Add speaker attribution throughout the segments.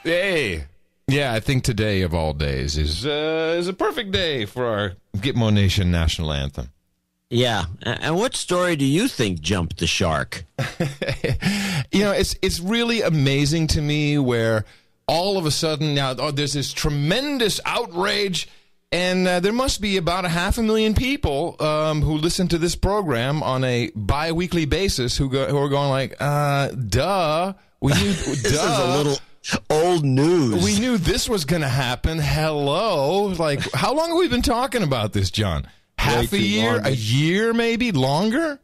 Speaker 1: Hey. Yeah, I think today of all days is a perfect day for our Gitmo Nation national anthem.
Speaker 2: Yeah. And what story do you think jumped the shark?
Speaker 1: It's really amazing to me where all of a sudden now there's this tremendous outrage, and there must be about 500,000 people who listen to this program on a bi-weekly basis who are going like, duh. We knew,
Speaker 2: This is a little old news.
Speaker 1: We knew this was going to happen. Hello. Like, how long have we been talking about this, John? Half a year? A year, maybe? Longer?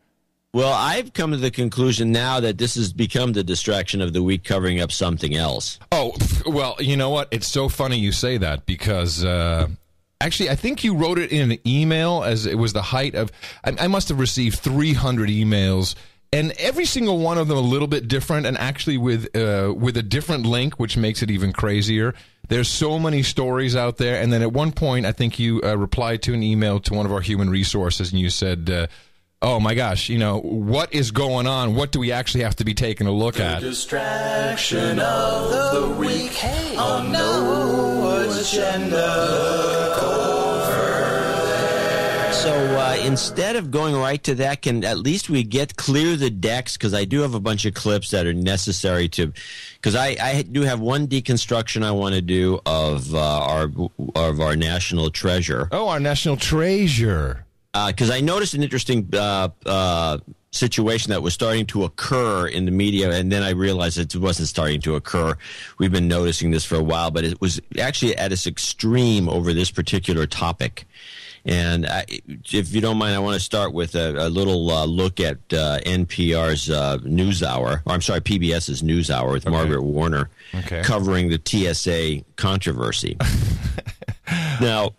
Speaker 2: Well, I've come to the conclusion now that this has become the distraction of the week, covering up something else.
Speaker 1: Oh, well, you know what? It's so funny you say that because actually, I think you wrote it in an email as it was the height of... I must have received 300 emails, and every single one of them a little bit different, and actually with a different link, which makes it even crazier. There's so many stories out there, and then at one point, I think you replied to an email to one of our human resources, and you said, oh my gosh, what is going on? What do we actually have to be taking a look at?
Speaker 3: The distraction of the week on No Agenda.
Speaker 2: So instead of going right to that, can at least we clear the decks? Because I do have a bunch of clips that are necessary to, because I do have one deconstruction I want to do of our national treasure.
Speaker 1: Oh, our national treasure.
Speaker 2: Because I noticed an interesting situation that was starting to occur in the media, and then I realized it wasn't starting to occur. We've been noticing this for a while, but it was actually at its extreme over this particular topic. And if you don't mind, I want to start with a little look at NPR's NewsHour, or I'm sorry, PBS's NewsHour with Margaret Warner covering the TSA controversy. Now,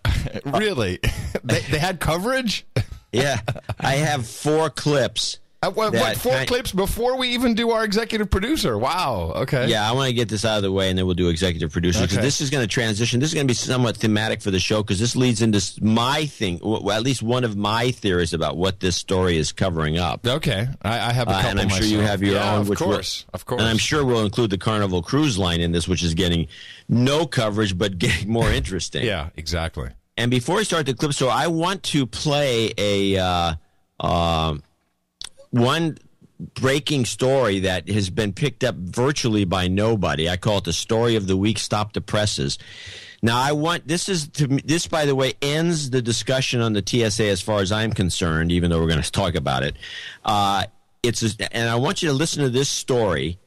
Speaker 1: really? They had coverage?
Speaker 2: Yeah. I have 4 clips.
Speaker 1: What 4 clips before we even do our executive producer? Wow. Okay.
Speaker 2: Yeah, I want to get this out of the way, and then we'll do executive producer. Because this is going to transition. This is going to be somewhat thematic for the show, because this leads into my thing, well, at least one of my theories about what this story is covering up.
Speaker 1: Okay. I have a couple
Speaker 2: and I'm
Speaker 1: myself.
Speaker 2: sure you have your own.
Speaker 1: Of course.
Speaker 2: And I'm sure we'll include the Carnival Cruise Line in this, which is getting no coverage, but getting more interesting.
Speaker 1: Yeah, exactly.
Speaker 2: And before we start the clip, so I want to play a one breaking story that has been picked up virtually by nobody. I call it the story of the week. Stop the presses. Now, this, by the way, ends the discussion on the TSA as far as I'm concerned, even though we're going to talk about it. And I want you to listen to this story,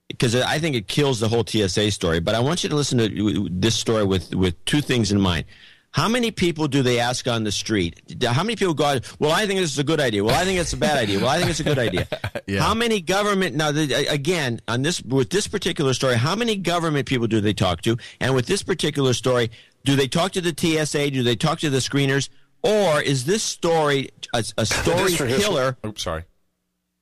Speaker 2: because I think it kills the whole TSA story. But I want you to listen to this story with 2 things in mind. How many people do they ask on the street? How many people go, well, I think this is a good idea. Well, I think it's a bad idea. Well, I think it's a good idea. Yeah. How many government, now, again, with this particular story, how many government people do they talk to? And with this particular story, do they talk to the TSA? Do they talk to the screeners? Or is this story a story killer?
Speaker 1: Oops, sorry.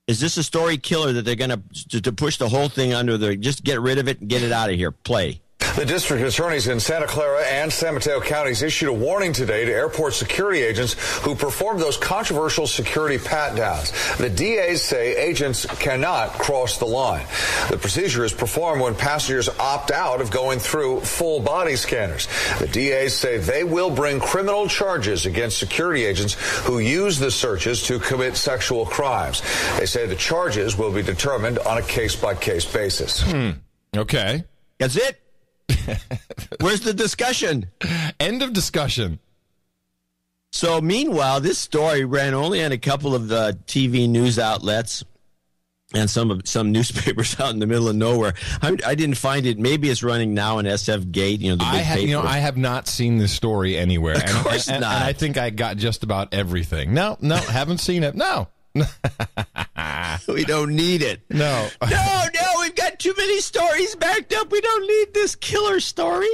Speaker 2: Is this a story killer that they're going to push the whole thing under just get rid of it and get it out of here? Play.
Speaker 4: The district attorneys in Santa Clara and San Mateo counties issued a warning today to airport security agents who performed those controversial security pat-downs. The DAs say agents cannot cross the line. The procedure is performed when passengers opt out of going through full body scanners. The DAs say they will bring criminal charges against security agents who use the searches to commit sexual crimes. They say the charges will be determined on a case-by-case basis.
Speaker 1: Okay.
Speaker 2: That's it? Where's the discussion?
Speaker 1: End of discussion.
Speaker 2: So meanwhile, this story ran only on a couple of the TV news outlets and some newspapers out in the middle of nowhere. I didn't find it. Maybe it's running now in SF Gate. The big paper.
Speaker 1: I have not seen this story ananywhere.
Speaker 2: Of course not.
Speaker 1: And I think I got just about everything. No, haven't seen it. No.
Speaker 2: We don't need it.
Speaker 1: No,
Speaker 2: we've got too many stories backed up. We don't need this killer story.